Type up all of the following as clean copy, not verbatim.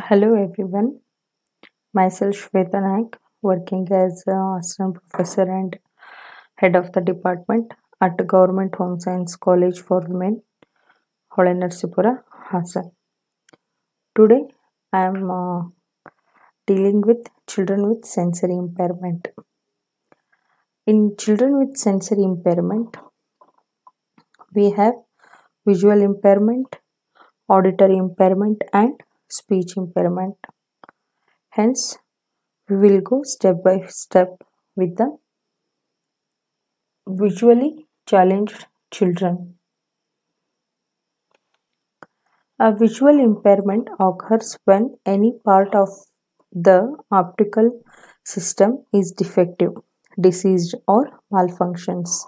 Hello everyone, myself Shweta Naik, working as assistant professor and head of the department at Government Home Science College for Women, Hole Narsipura, Hassan. Today I am dealing with children with sensory impairment. In children with sensory impairment, we have visual impairment, auditory impairment, and speech impairment. Hence, we will go step by step with the visually challenged children. A visual impairment occurs when any part of the optical system is defective, diseased, or malfunctions.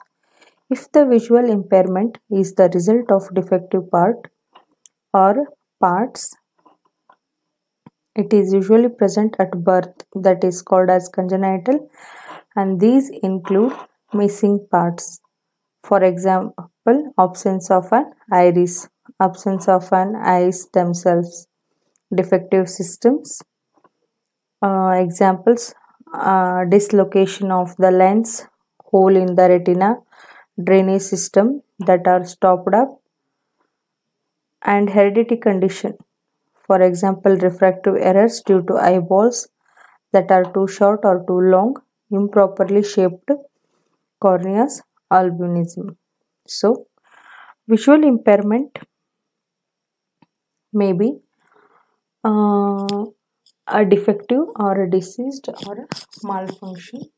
If the visual impairment is the result of defective part or parts, it is usually present at birth, that is called as congenital, and these include missing parts. For example, absence of an iris, absence of an eyes themselves, defective systems. Examples: dislocation of the lens, hole in the retina, drainage system that are stopped up, and heredity condition. For example, refractive errors due to eyeballs that are too short or too long, improperly shaped corneas, albinism. So, visual impairment may be a defective or a diseased or a malfunction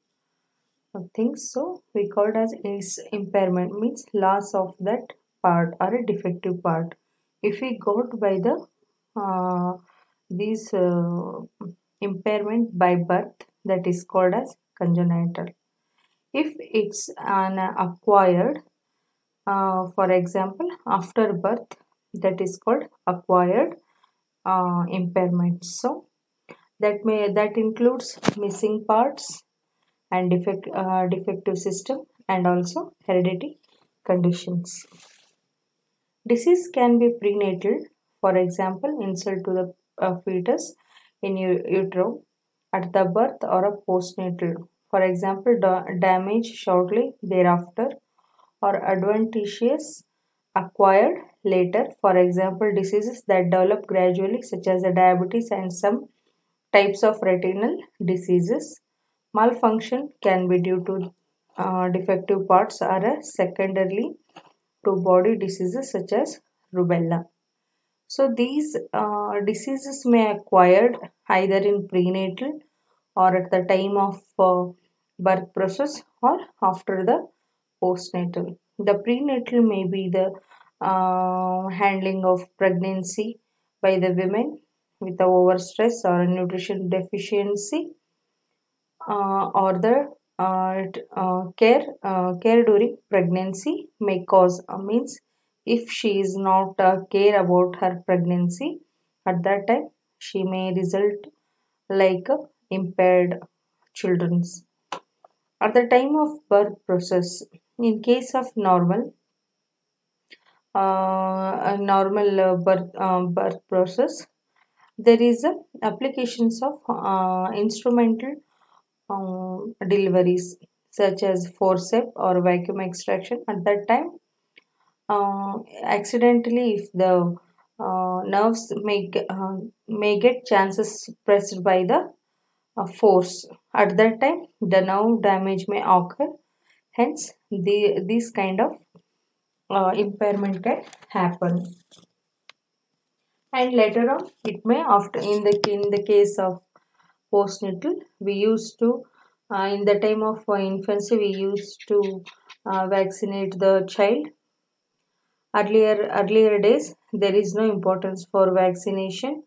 of things. So we call it as is impairment, means loss of that part or a defective part. If we got by the these impairment by birth, that is called as congenital. If it's an acquired, for example, after birth, that is called acquired impairment. So that includes missing parts and defective system and also heredity conditions. Disease can be prenatal, for example, insult to the fetus in utero at the birth, or a postnatal, for example, damage shortly thereafter, or adventitious acquired later, for example, diseases that develop gradually, such as diabetes and some types of retinal diseases. Malfunction can be due to defective parts or secondarily to body diseases such as rubella. So these diseases may acquired either in prenatal or at the time of birth process or after the postnatal. The prenatal may be the handling of pregnancy by the women with the overstress or nutrition deficiency, or the care during pregnancy may cause, means if she is not care about her pregnancy at that time, she may result like impaired children's. At the time of birth process, in case of birth process, there is a applications of instrumental deliveries such as forceps or vacuum extraction. At that time, accidentally, if the nerves may get chances pressed by the force, at that time the nerve damage may occur. Hence, this kind of impairment can happen. And later on, it may, after in the case of postnatal, we used to in the time of infancy, we used to vaccinate the child. Earlier days, there is no importance for vaccination.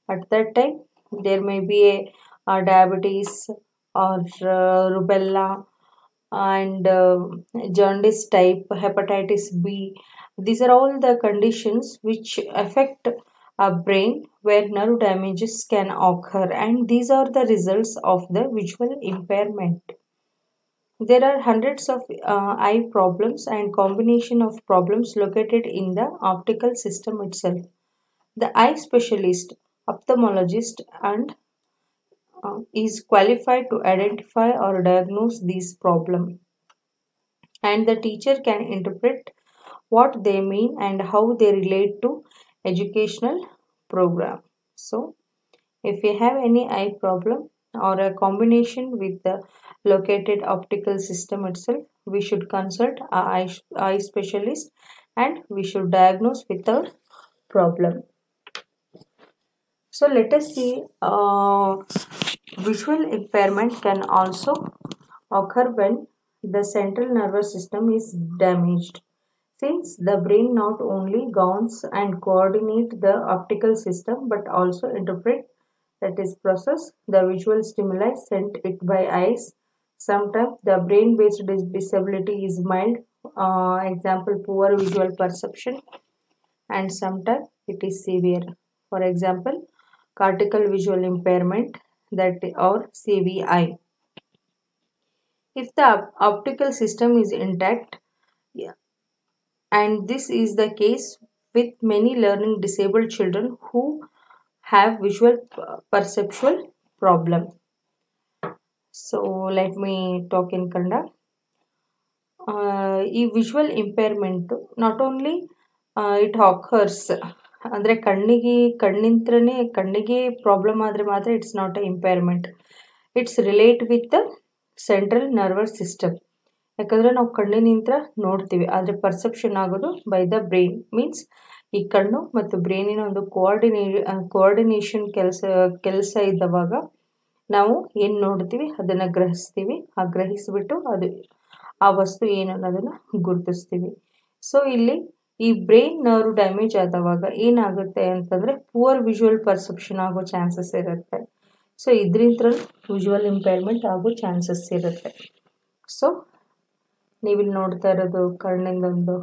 At that time, there may be a diabetes or rubella and jaundice type, hepatitis B. These are all the conditions which affect a brain where nerve damages can occur, and these are the results of the visual impairment. There are hundreds of eye problems and combination of problems located in the optical system itself. The eye specialist ophthalmologist and is qualified to identify or diagnose these problems, and the teacher can interpret what they mean and how they relate to educational program. So if we have any eye problem or a combination with the located optical system itself, we should consult a eye specialist and we should diagnose with our problem. So let us see, visual impairment can also occur when the central nervous system is damaged, since the brain not only governs and coordinate the optical system but also interpret, that is process, the visual stimuli sent it by eyes. Sometimes the brain-based disability is mild, example poor visual perception, and sometimes it is severe. For example, cortical visual impairment, that or CVI. If the optical system is intact, yeah, and this is the case with many learning disabled children who have visual perceptual problem. So let me talk in Kannada. ಈ visual impairment not only it occurs, ಅಂದರೆ ಕಣ್ಣಿಗೆ problem ಆದರೆ ಮಾತ್ರ it's not a impairment, it's relate with the central nervous system. ಯಾಕಂದರೆ ನಾವು ಕಣ್ಣಿನಿಂದ ನೋಡ್ತೀವಿ, ಆದರೆ ಪರ್ಸೆಪ್ಷನ್ ಆಗೋದು ಬೈ ದ ಬ್ರೈನ್. ಮೀನ್ಸ್ ಈ ಕಣ್ಣು ಮತ್ತು ಬ್ರೈನಿನ ಒಂದು ಕೋಆರ್ಡಿನೇಷನ್ ಕೆಲಸ ಇದ್ದವಾಗ ನಾವು ಏನು ನೋಡ್ತೀವಿ ಅದನ್ನು ಗ್ರಹಿಸ್ತೀವಿ, ಆ ಗ್ರಹಿಸಿಬಿಟ್ಟು ಅದು ಆ ವಸ್ತು ಏನು ಅನ್ನೋದನ್ನು ಗುರುತಿಸ್ತೀವಿ. ಸೊ ಇಲ್ಲಿ ಈ ಬ್ರೈನ್ ನರ್ವ್ ಡ್ಯಾಮೇಜ್ ಆದವಾಗ ಏನಾಗುತ್ತೆ ಅಂತಂದರೆ ಪುವರ್ ವಿಜುವಲ್ ಪರ್ಸೆಪ್ಷನ್ ಆಗೋ ಚಾನ್ಸಸ್ ಇರುತ್ತೆ. ಸೊ ಇದರಿಂದ ವಿಜುವಲ್ ಇಂಪೇರ್ಮೆಂಟ್ ಆಗೋ ಚಾನ್ಸಸ್ ಇರುತ್ತೆ. ಸೊ ನೀವಿಲ್ಲಿ ನೋಡ್ತಾ ಇರೋದು ಕಣ್ಣಿಂದೊಂದು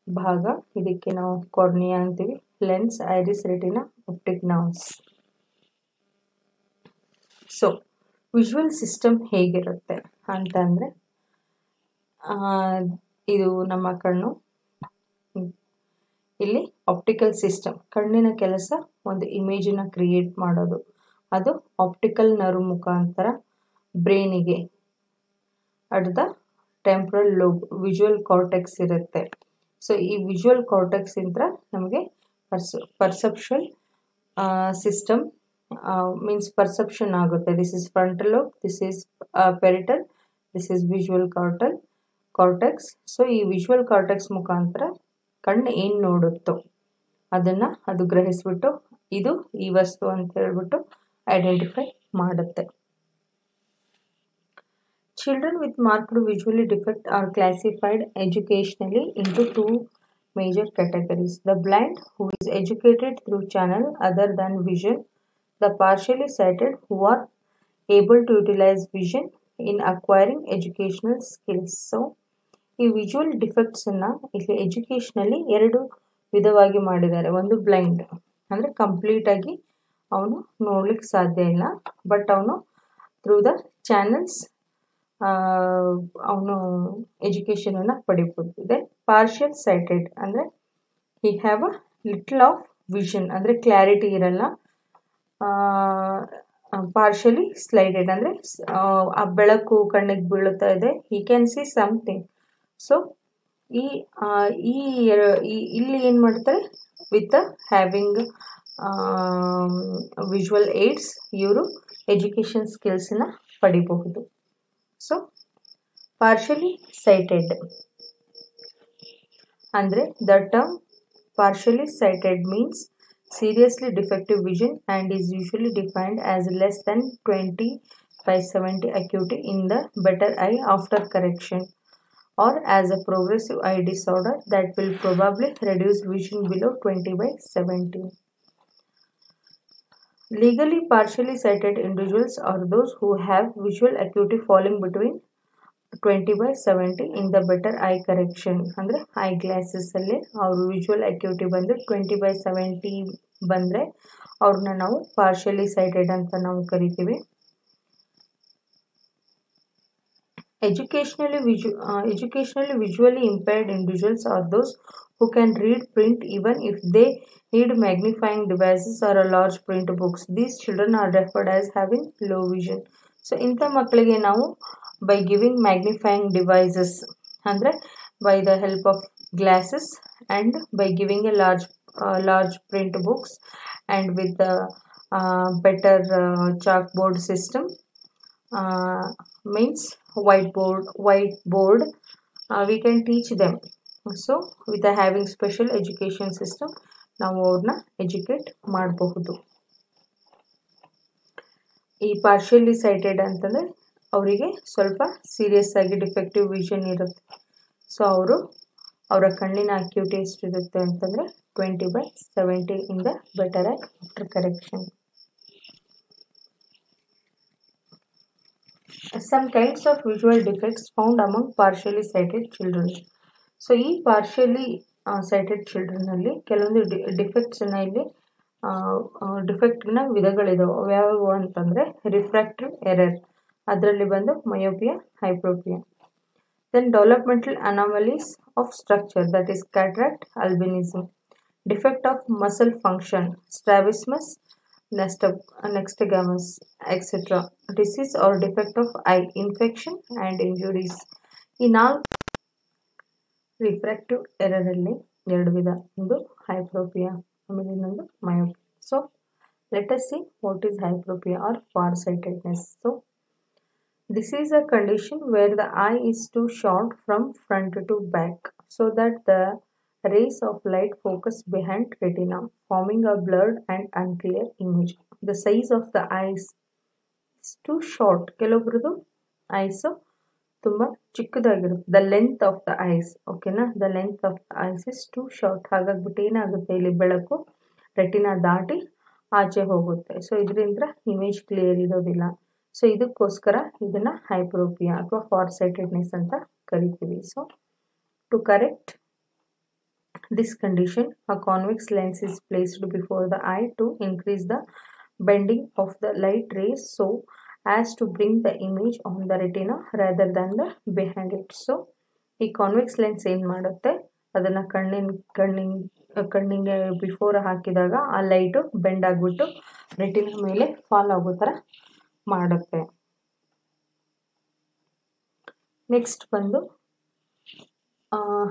ಭಾಗ, ಇದಕ್ಕೆ ನಾವು ಕಾರ್ನಿಯಾ ಅಂತೀವಿ, lens, iris, retina, optic nerves. So visual system ಹೇಗಿರುತ್ತೆ ಅಂತಂದರೆ, ಇದು ನಮ್ಮ ಕಣ್ಣು, ಇಲ್ಲಿ ಆಪ್ಟಿಕಲ್ ಸಿಸ್ಟಮ್, ಕಣ್ಣಿನ ಕೆಲಸ ಒಂದು ಇಮೇಜನ್ನು ಕ್ರಿಯೇಟ್ ಮಾಡೋದು, ಅದು ಆಪ್ಟಿಕಲ್ ನರ್ವ್ ಮುಖಾಂತರ ಬ್ರೈನಿಗೆ at the temporal lobe visual cortex ಇರುತ್ತೆ. ಸೊ ಈ ವಿಜುವಲ್ ಕಾರ್ಟೆಕ್ಸ್ ಇಂದ ನಮಗೆ ಪರ್ಸೆಪ್ಷನ್ ಸಿಸ್ಟಮ್ ಮೀನ್ಸ್ ಪರ್ಸೆಪ್ಷನ್ ಆಗುತ್ತೆ. This is frontal lobe, this is parietal, this is visual cortex. So ಈ ವಿಜುವಲ್ ಕಾರ್ಟೆಕ್ಸ್ ಮುಖಾಂತರ ಕಣ್ಣು ಏನು ನೋಡುತ್ತೋ ಅದನ್ನು ಅದು ಗ್ರಹಿಸ್ಬಿಟ್ಟು ಇದು ಈ ವಸ್ತು ಅಂತ ಹೇಳ್ಬಿಟ್ಟು ಐಡೆಂಟಿಫೈ ಮಾಡುತ್ತೆ. Children with marked visually defect are classified educationally into two major categories: the blind, who is educated through channel other than vision; the partially sighted, who are able to utilize vision in acquiring educational skills. So, ಈ visual ಡಿಫೆಕ್ಟ್ಸನ್ನು ಇಲ್ಲಿ ಎಜುಕೇಷನಲ್ಲಿ ಎರಡು ವಿಧವಾಗಿ ಮಾಡಿದ್ದಾರೆ. ಒಂದು blind, ಅಂದರೆ ಕಂಪ್ಲೀಟಾಗಿ ಅವನು ನೋಡ್ಲಿಕ್ಕೆ ಸಾಧ್ಯ ಇಲ್ಲ, ಬಟ್ ಅವನು ಥ್ರೂ ದ ಚಾನಲ್ಸ್ ಅವನು ಎಜುಕೇಷನನ್ನು ಪಡಿಬೋದು. ಇದೆ ಪಾರ್ಷಿಯಲ್ ಸೈಟೆಡ್, ಅಂದರೆ ಹಿ have a little of vision, ಅಂದರೆ ಕ್ಲಾರಿಟಿ ಇರಲ್ಲ. ಪಾರ್ಷಿಯಲಿ ಸ್ಲೈಡೆಡ್, ಅಂದರೆ ಆ ಬೆಳಕು ಕಣ್ಣಿಗೆ ಬೀಳುತ್ತಾ ಇದೆ, he can see something. So ಇಲ್ಲಿ ಏನು ಮಾಡ್ತಾರೆ, ವಿತ್ ಹ್ಯಾವಿಂಗ್ ವಿಜುವಲ್ ಏಡ್ಸ್ ಇವರು ಎಜುಕೇಷನ್ ಸ್ಕಿಲ್ಸನ್ನ ಪಡಿಬಹುದು. ಸೊ ಪಾರ್ಷಿಯಲಿ ಸೈಟೆಡ್ ಅಂದರೆ the term partially sighted means seriously defective vision and is usually defined as less than 20/70 acuity in the better eye after correction, or as a progressive eye disorder that will probably reduce vision below 20/70. Legally partially sighted individuals are those who have visual acuity falling between 20/70 in the better eye correction. ಅಂದರೆ I ಗ್ಲಾಸಸ್ಸಲ್ಲಿ ಅವರು visual ಅಕ್ಯೂಟಿ ಬಂದು 20/70 ಬಂದರೆ ಅವ್ರನ್ನ ನಾವು partially sighted ಅಂತ ನಾವು ಕರಿತೀವಿ. Educationally visually impaired individuals are those who can read print even if they need magnifying devices or a large print books. These children are referred as having low vision. So ಇಂಥ ಮಕ್ಕಳಿಗೆ ನಾವು by giving magnifying devices ಅಂದರೆ by the help of glasses and by giving a large print books and with the better chalkboard system, means whiteboard, we can teach them. So with having special education system ನಾವು ಅವ್ರನ್ನ educate ಮಾಡಬಹುದು. ಈ partially sighted ಅಂತಂದರೆ ಅವರಿಗೆ ಸ್ವಲ್ಪ serious ಆಗಿ defective vision ಇರುತ್ತೆ. So ಅವರ ಕಣ್ಣಿನ ಅಕ್ಯೂಟಿ ಎಷ್ಟಿರುತ್ತೆ ಅಂತಂದರೆ 20/70 in the better after correction. Some kinds of visual defects found among partially sighted children. So ಈ ಪಾರ್ಷಿಯಲಿ ಸೈಟೆಡ್ ಚಿಲ್ಡ್ರನ್ನಲ್ಲಿ ಕೆಲವೊಂದು ಡಿಫೆಕ್ಟ್ಸನ್ನು ಇಲ್ಲಿ ಡಿಫೆಕ್ಟ್ನ ವಿಧಗಳಿದಾವೆ. ಯಾವ್ಯಾವು ಅಂತಂದರೆ ರಿಫ್ರಾಕ್ಟಿವ್ ಎರರ್, ಅದರಲ್ಲಿ ಬಂದು myopia, hyperopia. Then developmental anomalies of structure, that is cataract, albinism. Defect of muscle function, strabismus, nystagmus, etc. Disease or defect of eye, infection and injuries. ಈ 4 refractive error ಅಲ್ಲಿ 2 ವಿಧ, ಒಂದು ಹೈಪ್ರೋಪಿಯಾ ಆಮೇಲೆ ಇನ್ನೊಂದು myopia. So let us see what is hyperopia or far sightedness. So this is a condition where the eye is too short from front to back so that the rays of light focus behind retina, forming a blurred and unclear image. The size of the eyes is too short. ಕೆಲವೊಬ್ರದ್ದು eyes ತುಂಬ ಚಿಕ್ಕದಾಗಿರುತ್ತೆ. The length of the eyes, ಓಕೆನಾ, the length of the eyes is too short. ಹಾಗಾಗ್ಬಿಟ್ಟು ಏನಾಗುತ್ತೆ, ಇಲ್ಲಿ ಬೆಳಕು retina ದಾಟಿ ಆಚೆ ಹೋಗುತ್ತೆ. ಸೊ ಇದರಿಂದ ಇಮೇಜ್ ಕ್ಲಿಯರ್ ಇರೋದಿಲ್ಲ. ಸೊ ಇದಕ್ಕೋಸ್ಕರ ಇದನ್ನ ಹೈಪ್ರೋಪಿಯಾ ಅಥವಾ ಫಾರ್ ಸೈಟೆಡ್ನೆಸ್ ಅಂತ ಕರಿತೀವಿ. So to correct this condition, a convex lens is placed before the eye to increase the bending of the light rays so as to bring the image on the retina rather than the behind it. So ಈ convex lens ಏನು ಮಾಡುತ್ತೆ, ಅದನ್ನು ಕಣ್ಣಿಗೆ before ಹಾಕಿದಾಗ ಆ light bend ಆಗಿಬಿಟ್ಟು retina ಮೇಲೆ fall ಆಗೋ ಥರ ಮಾಡುತ್ತೆ. ನೆಕ್ಸ್ಟ್ ಬಂದು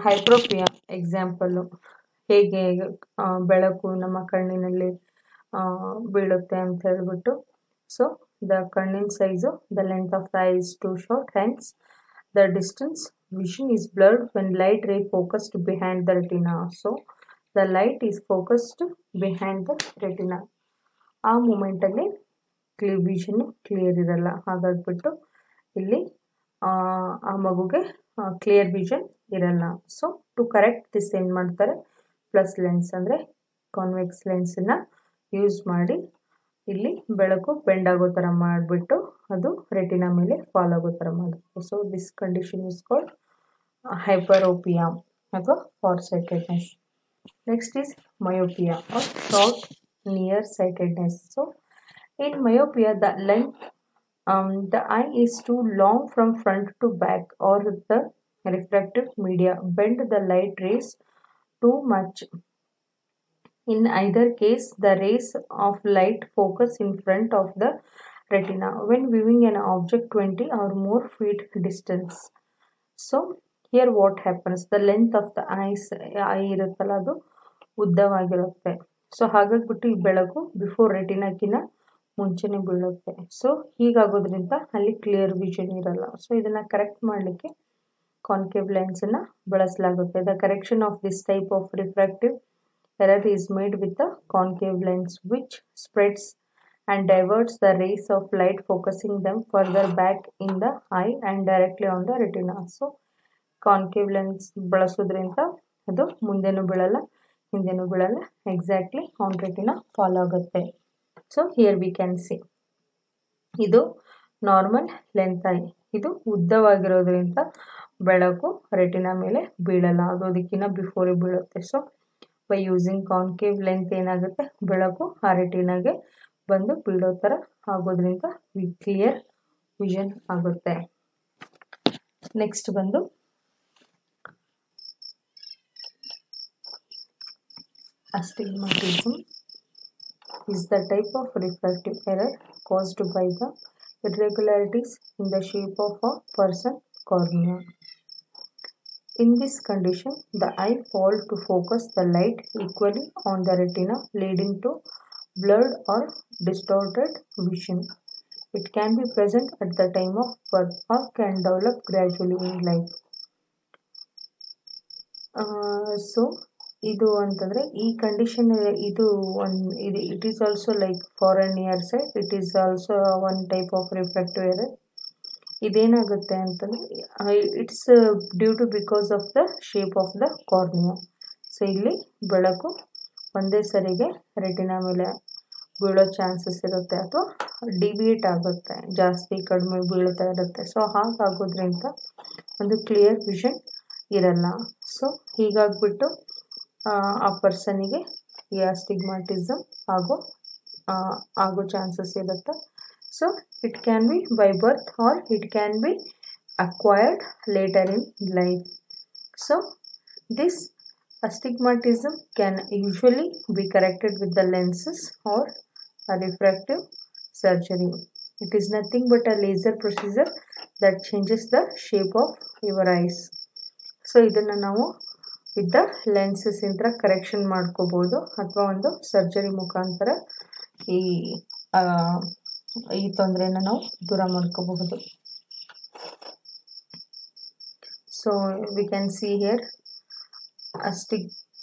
ಹೈಪ್ರೋಪಿಯಾ ಎಕ್ಸಾಂಪಲ್ಲು, ಹೇಗೆ ಬೆಳಕು ನಮ್ಮ ಕಣ್ಣಿನಲ್ಲಿ ಬೀಳುತ್ತೆ ಅಂತ ಹೇಳ್ಬಿಟ್ಟು. ಸೊ ದ ಕಣ್ಣಿನ size, the length of the I is too short, hence the distance vision is blurred when light ray focused behind the retina. So the light is focused behind the retina. ಆ ಮೂಮೆಂಟಲ್ಲಿ vision clear ಇರಲ್ಲ. ಹಾಗಾಗ್ಬಿಟ್ಟು ಇಲ್ಲಿ ಆ ಮಗುಗೆ clear vision ಇರಲ್ಲ. So to correct this ಏನು ಮಾಡ್ತಾರೆ, ಪ್ಲಸ್ ಲೆನ್ಸ್ ಅಂದರೆ ಕಾನ್ವೆಕ್ಸ್ ಲೆನ್ಸನ್ನು ಯೂಸ್ ಮಾಡಿ ಇಲ್ಲಿ ಬೆಳಕು ಬೆಂಡ್ ಆಗೋ ಥರ ಮಾಡಿಬಿಟ್ಟು ಅದು ರೆಟಿನಾ ಮೇಲೆ ಫಾಲ್ ಆಗೋ ಥರ ಮಾಡುತ್ತೆ. So this condition is called hyperopia ಅಥವಾ far sightedness. Next is myopia or short near sightedness. So in myopia the length the eye is too long from front to back or the refractive media bend the light rays too much. In either case, the rays of light focus in front of the retina when viewing an object 20 or more feet distance. So here what happens, the length of the eye ಇರುತ್ತಲ್ಲ ಅದು ಉದ್ದವಾಗಿರುತ್ತೆ. So ಹಾಗಾಗ್ಬಿಟ್ಟು ಈ ಬೆಳಕು before ರೆಟಿನಾಕಿನ ಮುಂಚೆನೇ ಬೀಳುತ್ತೆ. So ಹೀಗಾಗೋದ್ರಿಂದ ಅಲ್ಲಿ clear vision ಇರಲ್ಲ. ಸೊ ಇದನ್ನು ಕರೆಕ್ಟ್ ಮಾಡಲಿಕ್ಕೆ ಕಾನ್ಕೇವ್ ಲೆನ್ಸನ್ನು ಬಳಸಲಾಗುತ್ತೆ. The correction of this type of refractive error is made with the concave lens which spreads and diverts the rays of light focusing them further back in the eye and directly on the retina. So concave lens ಬಳಸೋದ್ರಿಂದ ಅದು ಮುಂದೆನೂ ಬೀಳಲ್ಲ, ಹಿಂದೆನೂ ಬೀಳಲ್ಲ, exactly on retina follow ಆಗುತ್ತೆ. So here we can see ಇದು normal length I, ಇದು ಉದ್ದವಾಗಿರೋದ್ರಿಂದ ಬೆಳಕು ರೆಟಿನಾ ಮೇಲೆ ಬೀಳಲ್ಲ, ಅದು ಅದಕ್ಕಿಂತ ಬಿಫೋರೇ ಬೀಳುತ್ತೆ. So by using concave length ಏನಾಗುತ್ತೆ, ಬೆಳಕು ಆ ರೆಟಿನಾಗೆ ಬಂದು ಬೀಳೋ ಥರ ಆಗೋದ್ರಿಂದ ಕ್ಲಿಯರ್ ವಿಷನ್ ಆಗುತ್ತೆ. ನೆಕ್ಸ್ಟ್ ಬಂದು Astigmatism is the type of refractive error caused by the irregularities in the shape of a person's cornea. In this condition, the eye fails to focus the light equally on the retina, leading to blurred or distorted vision. It can be present at the time of birth or can develop gradually in life. So ಇದು ಅಂತಂದರೆ ಈ condition ಇದು it is also like for an ear side it is also one type of refractive error. ಇದೇನಾಗುತ್ತೆ ಅಂತಂದರೆ it's due to because of the shape of the cornea. So ಇಲ್ಲಿ ಬೆಳಕು ಒಂದೇ ಸರಿಗೆ ರೆಟಿನಾ ಮೇಲೆ ಬೀಳೋ ಚಾನ್ಸಸ್ ಇರುತ್ತೆ ಅಥವಾ ಡಿವಿಯೇಟ್ ಆಗುತ್ತೆ, ಜಾಸ್ತಿ ಕಡಿಮೆ ಬೀಳ್ತಾ ಇರುತ್ತೆ. ಸೊ ಹಾಗಾಗೋದ್ರಿಂದ ಒಂದು ಕ್ಲಿಯರ್ ವಿಷನ್ ಇರಲ್ಲ. ಸೊ ಹೀಗಾಗ್ಬಿಟ್ಟು ಆ ಪರ್ಸನಿಗೆ ಈ ಅಸ್ಟಿಗ್ಮಾಟಿಸಮ್ ಆಗೋ ಚಾನ್ಸಸ್ ಇರುತ್ತೆ. So it can be by birth or it can be acquired later in life. So this astigmatism can usually be corrected with the lenses or a refractive surgery. It is nothing but a laser procedure that changes the shape of your eyes. So ಇದನ್ನು ನಾವು with the lenses ಇಂದ correction ಮಾಡ್ಕೋಬಹುದು ಅಥವಾ ಒಂದು surgery ಮುಖಾಂತರ ಈ ತೊಂದರೆನ ನಾವು ದೂರ ಮಾಡ್ಕೋಬಹುದು. So we can see here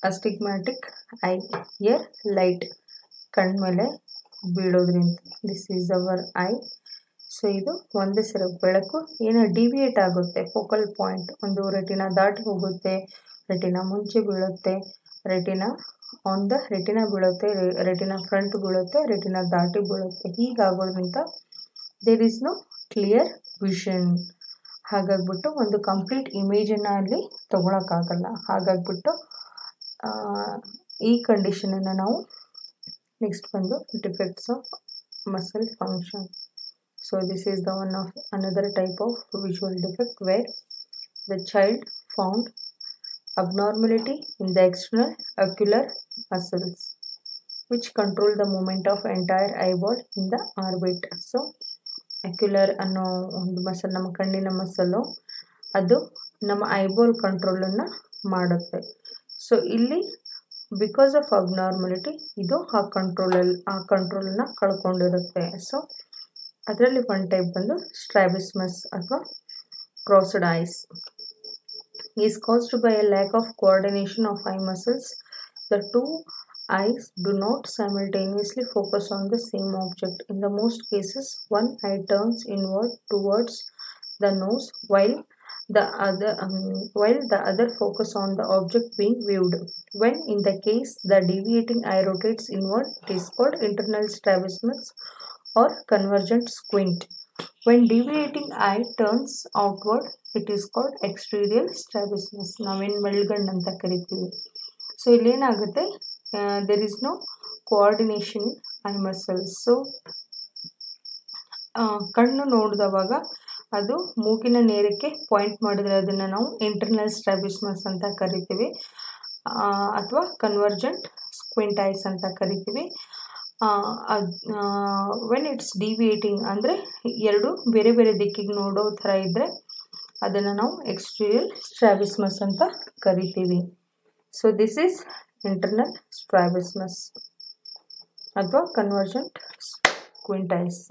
astigmatic eye, here light ಕಣ್ಮೇಲೆ ಬೀಳೋದ್ರಿಂದ this is our eye. So ಇದು ಒಂದೇ ಸಲ ಬೆಳಕು ಏನೋ ಡಿವಿಯೇಟ್ ಆಗುತ್ತೆ, ಫೋಕಲ್ ಪಾಯಿಂಟ್ ಒಂದು ರೆಟಿನಾ ದಾಟಿ ಹೋಗುತ್ತೆ, ರೆಟಿನಾ ಮುಂಚೆ ಬೀಳುತ್ತೆ, ರೆಟಿನಾ ಆನ್ ದ ರೆಟಿನಾ ಬೀಳುತ್ತೆ, ರೆಟಿನಾ ಫ್ರಂಟ್ ಬೀಳುತ್ತೆ, ರೆಟಿನಾ ದಾಟಿ ಬೀಳುತ್ತೆ. ಹೀಗಾಗೋದ್ರಿಂದ there is no clear vision. ಹಾಗಾಗ್ಬಿಟ್ಟು ಒಂದು ಕಂಪ್ಲೀಟ್ ಇಮೇಜನ್ನು ಅಲ್ಲಿ ತೊಗೊಳಕ್ಕಾಗಲ್ಲ. ಹಾಗಾಗ್ಬಿಟ್ಟು ಈ ಕಂಡೀಷನನ್ನು ನಾವು ನೆಕ್ಸ್ಟ್ ಬಂದು defects of muscle function. So this is the one of another type of visual defect where the child found abnormality in the external ocular muscles which control the movement of entire eyeball in the orbit. So ocular ಅನ್ನೋ ಒಂದು muscle, ನಮ್ಮ ಕಣ್ಣಿನ muscle, ಅದು ನಮ್ಮ eyeball ಕಂಟ್ರೋಲನ್ನು ಮಾಡುತ್ತೆ. So ಇಲ್ಲಿ because of abnormality ಇದು ಆ ಕಂಟ್ರೋಲನ್ನು ಕಳ್ಕೊಂಡಿರುತ್ತೆ. ಸೊ ಅದರಲ್ಲಿ ಒನ್ ಟೈಪ್ ಬಂದು ಸ್ಟ್ರಾಬಿಸ್ಮಸ್ ಅಥವಾ crossed ice is caused by a lack of coordination of eye muscles. The two eyes do not simultaneously focus on the same object. In the most cases, one eye turns inward towards the nose while the other focus on the object being viewed. When in the case the deviating eye rotates inward, it is called internal strabismus or convergent squint. When deviating eye turns outward, it is called exterior strabismus. ನಾವೇನು ಮೆಲ್ಗಣ್ಣು ಅಂತ ಕರಿತೀವಿ. So ಇಲ್ಲೇನಾಗುತ್ತೆ, there is no coordination in eye muscles. So ಕಣ್ಣು ನೋಡಿದವಾಗ ಅದು ಮೂಗಿನ ನೇರಕ್ಕೆ point ಮಾಡಿದ್ರೆ ಅದನ್ನು ನಾವು ಇಂಟರ್ನಲ್ ಸ್ಟ್ರಾಬಿಸ್ಮಸ್ ಅಂತ ಕರಿತೀವಿ ಅಥವಾ ಕನ್ವರ್ಜೆಂಟ್ ಸ್ಕ್ವಿಂಟ್ ಐಸ್ ಅಂತ ಕರಿತೀವಿ. ವೆನ್ ಇಟ್ಸ್ ಡಿವಿಯೇಟಿಂಗ್ ಅಂದರೆ ಎರಡು ಬೇರೆ ಬೇರೆ ದಿಕ್ಕಿಗೆ ನೋಡೋ ಥರ ಇದ್ದರೆ ಅದನ್ನು ನಾವು ಎಕ್ಸ್ಟೀರಿಯರ್ ಸ್ಟ್ರಾಬಿಸ್ಮಸ್ ಅಂತ ಕರಿತೀವಿ. So this is internal strabismus ಅಥವಾ convergent squint eyes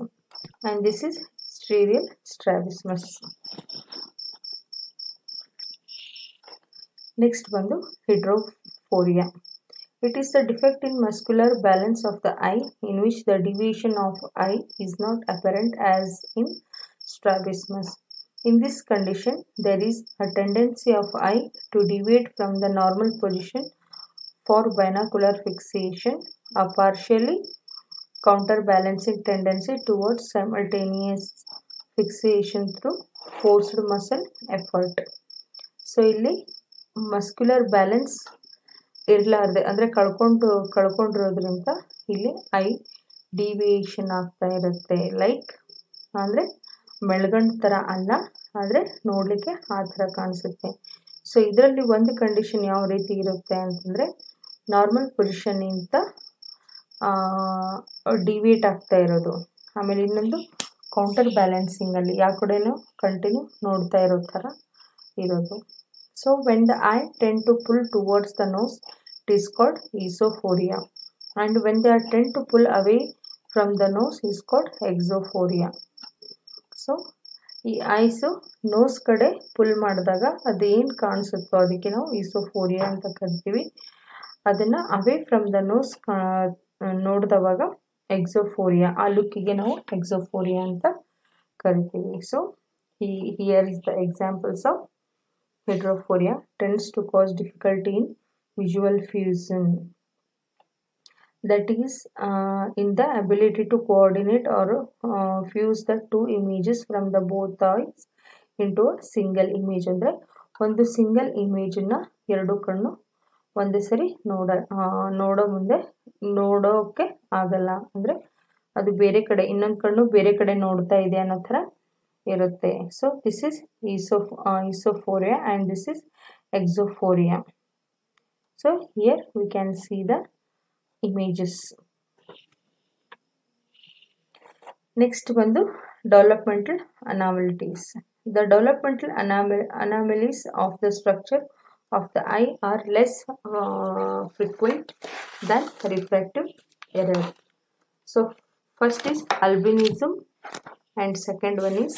and this is exterior strabismus. Next ಬಂದು hydrophoria. It is the defect in muscular balance of the eye in which the deviation of eye is not apparent as in strabismus. In this condition, there is a tendency of eye to deviate from the normal position for binocular fixation, a partially counterbalancing tendency towards simultaneous fixation through forced muscle effort. So ಇಲ್ಲಿ muscular balance ಇರಲಾರ್ದೆ ಅಂದರೆ ಕಳ್ಕೊಂಡಿರೋದ್ರಿಂದ ಇಲ್ಲಿ I deviation ಆಗ್ತಾ ಇರುತ್ತೆ. Like ಅಂದರೆ ಮೆಳ್ಗಂಡು ಥರ ಅಲ್ಲ, ಆದರೆ ನೋಡಲಿಕ್ಕೆ ಆ ಥರ ಕಾಣಿಸುತ್ತೆ. ಸೊ ಇದರಲ್ಲಿ ಒಂದು ಕಂಡೀಷನ್ ಯಾವ ರೀತಿ ಇರುತ್ತೆ ಅಂತಂದರೆ, ನಾರ್ಮಲ್ ಪೊಸಿಷನ್ನಿಂದ ಡಿವಿಯೇಟ್ ಆಗ್ತಾ ಇರೋದು. ಆಮೇಲೆ ಇನ್ನೊಂದು ಕೌಂಟರ್ ಬ್ಯಾಲೆನ್ಸಿಂಗಲ್ಲಿ ಯಾವ ಕಡೆನೂ ಕಂಟಿನ್ಯೂ ನೋಡ್ತಾ ಇರೋ ಥರ ಇರೋದು. So when the eye tend to pull towards the nose it is called esophoria, and when they are tend to pull away from the nose is called exophoria. So ಈ eyes nose ಕಡೆ pull ಮಾಡಿದಾಗ ಅದೇನು ಕಾಣಿಸುತ್ತೋ ಅದಕ್ಕೆ ನಾವು esophoria ಅಂತ ಕರಿತೀವಿ. ಅದನ್ನು ಅವೇ ಫ್ರಮ್ ದ ನೋಸ್ ನೋಡಿದವಾಗ ಎಕ್ಸೋಫೋರಿಯಾ, ಆ ಲುಕ್ಕಿಗೆ ನಾವು ಎಕ್ಸೋಫೋರಿಯಾ ಅಂತ ಕರಿತೀವಿ. So here is the examples of hydrophoria tends to cause difficulty in visual fusion, that is in the ability to coordinate or fuse the two images from the both eyes into a single image. ಅಂದರೆ ಒಂದು single ಇಮೇಜನ್ನು ಎರಡು ಕಣ್ಣು ಒಂದೇ ಸರಿ ನೋಡೋ ಮುಂದೆ ನೋಡೋಕ್ಕೆ ಆಗಲ್ಲ, ಅಂದರೆ ಅದು ಬೇರೆ ಕಡೆ ಇನ್ನೊಂದು ಕಣ್ಣು ಬೇರೆ ಕಡೆ ನೋಡ್ತಾ ಇದೆ ಅನ್ನೋ ಥರ ಇರುತ್ತೆ. So this is esophoria and this is exophoria. So here we can see the images. Next ಬಂದು developmental anomalies. The developmental anomalies of the structure of the eye are less frequent than refractive error. So first is albinism and second one is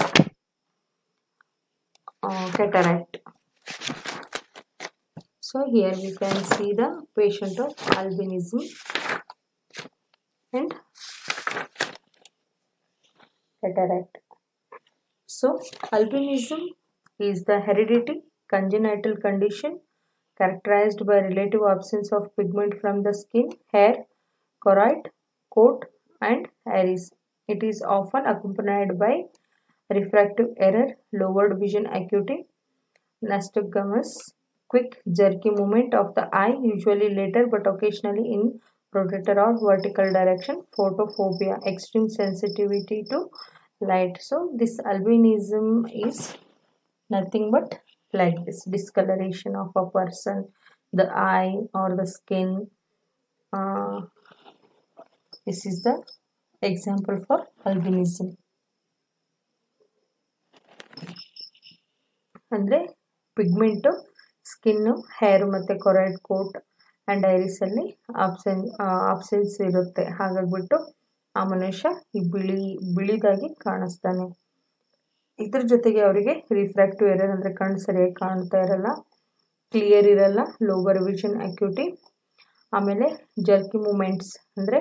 cataract. So here we can see the patient of albinism and cataract. So albinism is the hereditary congenital condition characterized by relative absence of pigment from the skin, hair, choroid, coat and iris. It is often accompanied by refractive error, lowered vision acuity, nystagmus, quick jerky movement of the eye, usually later but occasionally in rotator or vertical direction, photophobia, extreme sensitivity to light. So this albinism is nothing but like this discoloration of a person, the eye or the skin. This is the example for albinism. ಅಂದರೆ pigment skin, ಹೇರು ಮತ್ತು ಕೊರೈಡ್, coat and ಐರಿಸಲ್ಲಿ absence ಇರುತ್ತೆ. ಹಾಗಾಗ್ಬಿಟ್ಟು ಆ ಮನುಷ್ಯ ಈ ಬಿಳಿದಾಗಿ ಕಾಣಿಸ್ತಾನೆ. ಇದ್ರ ಜೊತೆಗೆ ಅವರಿಗೆ ರಿಫ್ರಾಕ್ಟಿವ್ ಎರರ್ ಅಂದರೆ ಕಣ್ಣು ಸರಿಯಾಗಿ ಕಾಣ್ತಾ ಇರಲ್ಲ, ಕ್ಲಿಯರ್ ಇರಲ್ಲ, ಲೋವರ್ ವಿಷನ್ ಅಕ್ಯೂಟಿ, ಆಮೇಲೆ ಜರ್ಕಿ ಮೂಮೆಂಟ್ಸ್ ಅಂದರೆ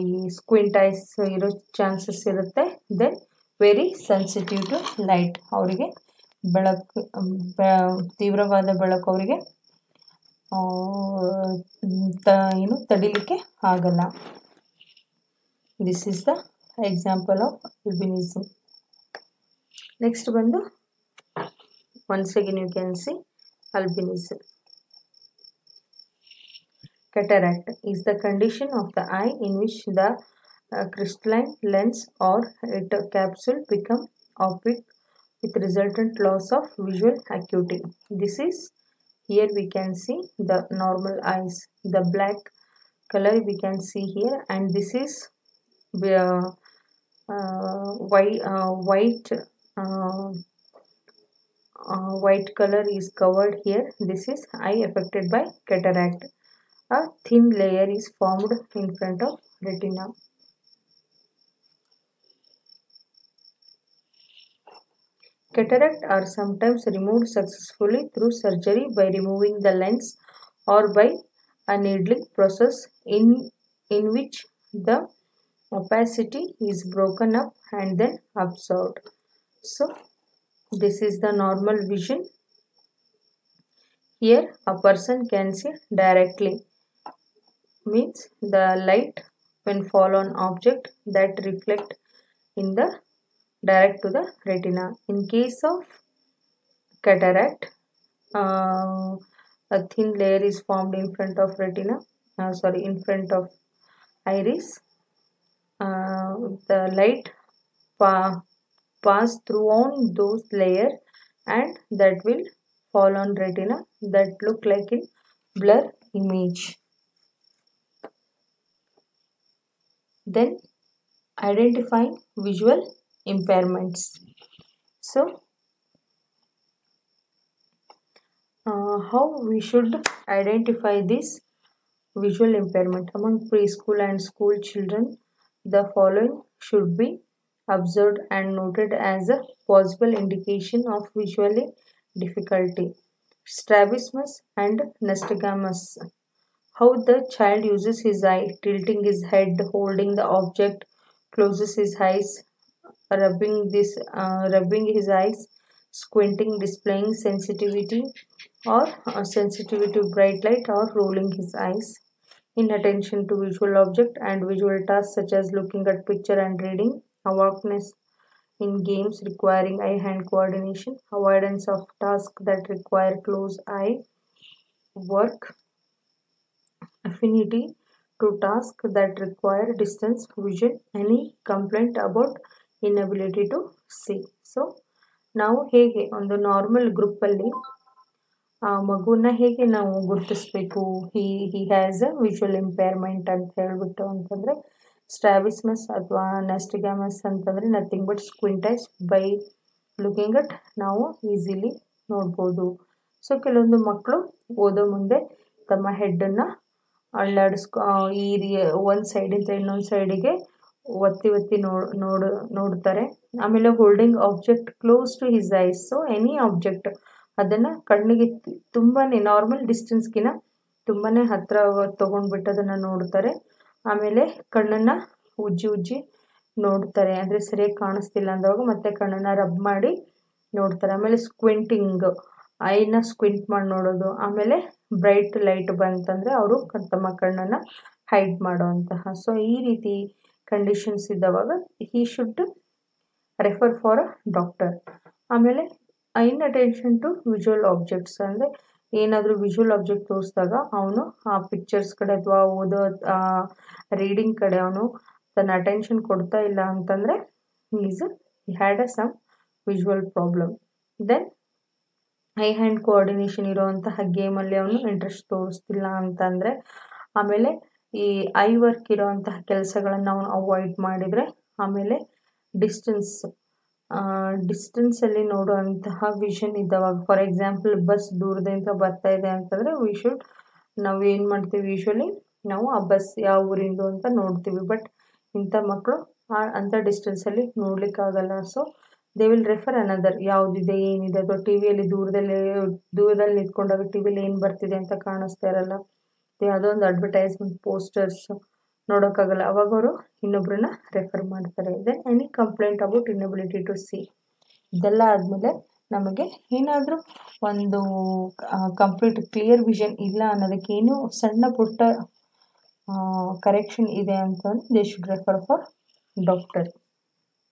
ಈ ಸ್ಕ್ವಿಂಟ್ ಐಸ್ ಇರೋ ಚಾನ್ಸಸ್ ಇರುತ್ತೆ. Then very sensitive to light, ಅವರಿಗೆ ತೀವ್ರವಾದ ಬೆಳಕು ಅವರಿಗೆ ತಡಿಲಿಕ್ಕೆ ಆಗಲ್ಲ. This is the example of albinism. Next ಬಂದು once again you can see albinism. Cataract is the condition of the eye in which the crystalline lens or its capsule become opaque with resultant loss of visual acuity. This is, here we can see the normal eyes, the black color we can see here, and this is white color is covered here. This is eye affected by cataract. A thin layer is formed in front of retina. Cataract are sometimes removed successfully through surgery by removing the lens or by a needling process in which the opacity is broken up and then absorbed. So this is the normal vision. Here a person can see directly, means the light when fall on object that reflect in the direct to the retina. In case of cataract, a thin layer is formed in front of retina, in front of iris. The light pass through on those layer and that will fall on retina, that look like in blur image. Then identifying visual impairments. So how we should identify this visual impairment among preschool and school children? The following should be observed and noted as a possible indication of visual difficulty. Strabismus and nystagmus. How the child uses his eye, tilting his head, holding the object, closes his eyes, rubbing his eyes, squinting, displaying sensitivity or sensitivity to bright light, or rolling his eyes. Inattention to visual object and visual tasks such as looking at picture and reading. Awakeness in games requiring eye-hand coordination. Avoidance of tasks that require close eye work. Affinity to tasks that require distance vision. Any complaint about inability to see. So ನಾವು ಹೇಗೆ ಒಂದು normal ಗ್ರೂಪಲ್ಲಿ ಮಗುನ ಹೇಗೆ ನಾವು ಗುರುತಿಸ್ಬೇಕು, he has a visual impairment ಅಂತ ಹೇಳ್ಬಿಟ್ಟು ಅಂತಂದರೆ, ಸ್ಟ್ರಾಬಿಸ್ಮಸ್ ಅಥವಾ ನಸ್ಟಿಗ್ಯಾಮಸ್ ಅಂತಂದರೆ nothing but squint eyes. By looking at ನಾವು ಈಸಿಲಿ ನೋಡ್ಬೋದು. ಸೊ ಕೆಲವೊಂದು ಮಕ್ಕಳು ಓದೋ ಮುಂದೆ ತಮ್ಮ ಹೆಡ್ಡನ್ನು ಒಂದು ಸೈಡಿಂದ ಇನ್ನೊಂದು ಸೈಡಿಗೆ ಒತ್ತಿ ನೋಡ್ತಾರೆ. ಆಮೇಲೆ holding object close to his eyes. So any object ಅದನ್ನು ಕಣ್ಣಿಗೆ ತುಂಬಾ ನಾರ್ಮಲ್ ಡಿಸ್ಟೆನ್ಸ್ಗಿನ ತುಂಬಾ ಹತ್ತಿರ ತೊಗೊಂಡ್ಬಿಟ್ಟು ಅದನ್ನು ನೋಡ್ತಾರೆ. ಆಮೇಲೆ ಕಣ್ಣನ್ನು ಉಜ್ಜಿ ನೋಡ್ತಾರೆ, ಅಂದರೆ ಸರಿಯಾಗಿ ಕಾಣಿಸ್ತಿಲ್ಲ ಅಂದಾಗ ಮತ್ತೆ ಕಣ್ಣನ್ನು ರಬ್ ಮಾಡಿ ನೋಡ್ತಾರೆ. ಆಮೇಲೆ ಸ್ಕ್ವಿಂಟಿಂಗ್, ಐನ ಸ್ಕ್ವಿಂಟ್ ಮಾಡಿ ನೋಡೋದು. ಆಮೇಲೆ ಬ್ರೈಟ್ ಲೈಟ್ ಬಂತಂದರೆ ಅವರು ತಮ್ಮ ಕಣ್ಣನ್ನು ಹೈಡ್ ಮಾಡೋವಂತಹ. ಸೊ ಈ ರೀತಿ ಕಂಡೀಷನ್ಸ್ ಇದ್ದವಾಗ he should refer for a doctor. ಆಮೇಲೆ ಇನ್ಅಟೆನ್ಷನ್ ಟು ವಿಜುವಲ್ ಆಬ್ಜೆಕ್ಟ್ಸ್, ಅಂದರೆ ಏನಾದರೂ ವಿಜುವಲ್ ಆಬ್ಜೆಕ್ಟ್ ತೋರಿಸಿದಾಗ ಅವನು ಆ ಪಿಕ್ಚರ್ಸ್ ಕಡೆ ಅಥವಾ ಓದೋ ರೀಡಿಂಗ್ ಕಡೆ ಅವನು ತನ್ನ ಅಟೆನ್ಷನ್ ಕೊಡ್ತಾ ಇಲ್ಲ ಅಂತಂದರೆ he had a some visual problem. Then eye hand coordination ಇರೋವಂತಹ ಗೇಮಲ್ಲಿ ಅವನು ಇಂಟ್ರೆಸ್ಟ್ ತೋರಿಸ್ತಿಲ್ಲ ಅಂತಂದರೆ, ಆಮೇಲೆ ಈ ಐ ವರ್ಕ್ ಇರೋವಂತಹ ಕೆಲಸಗಳನ್ನು ಅವನು ಅವಾಯ್ಡ್ ಮಾಡಿದರೆ, ಆಮೇಲೆ ಡಿಸ್ಟೆನ್ಸಲ್ಲಿ ನೋಡುವಂತಹ ವಿಷನ್ ಇದ್ದವಾಗ, ಫಾರ್ ಎಕ್ಸಾಂಪಲ್ ಬಸ್ ದೂರದಿಂದ ಬರ್ತಾ ಇದೆ ಅಂತಂದರೆ ನಾವು ಏನು ಮಾಡ್ತೀವಿ, ಯೂಶ್ವಲಿ ನಾವು ಆ ಬಸ್ ಯಾವ ಊರಿಂದು ಅಂತ ನೋಡ್ತೀವಿ. ಬಟ್ ಇಂಥ ಮಕ್ಕಳು ಅಂಥ ಡಿಸ್ಟೆನ್ಸಲ್ಲಿ ನೋಡಲಿಕ್ಕಾಗಲ್ಲ. So they will refer another, ಯಾವುದಿದೆ ಏನಿದೆ, ಅಥವಾ ಟಿ ವಿಯಲ್ಲಿ ದೂರದಲ್ಲಿ ನಿಂತ್ಕೊಂಡಾಗ ಟಿ ವಿಯಲ್ಲಿ ಏನು ಬರ್ತಿದೆ ಅಂತ ಕಾಣಿಸ್ತಾ ಇರಲ್ಲ, ಯಾವುದೋ ಒಂದು ಅಡ್ವರ್ಟೈಸ್ಮೆಂಟ್ ಪೋಸ್ಟರ್ಸ್ ನೋಡೋಕ್ಕಾಗಲ್ಲ, ಅವಾಗ ಅವರು ಇನ್ನೊಬ್ಬರನ್ನ ರೆಫರ್ ಮಾಡ್ತಾರೆ. Then any complaint about inability to see. ಇದೆಲ್ಲ ಆದಮೇಲೆ ನಮಗೆ ಏನಾದರೂ ಒಂದು ಕಂಪ್ಲೀಟ್ ಕ್ಲಿಯರ್ ವಿಷನ್ ಇಲ್ಲ ಅನ್ನೋದಕ್ಕೆ ಏನು ಸಣ್ಣ ಪುಟ್ಟ ಕರೆಕ್ಷನ್ ಇದೆ ಅಂತಂದ್ರೆ they should refer for doctor.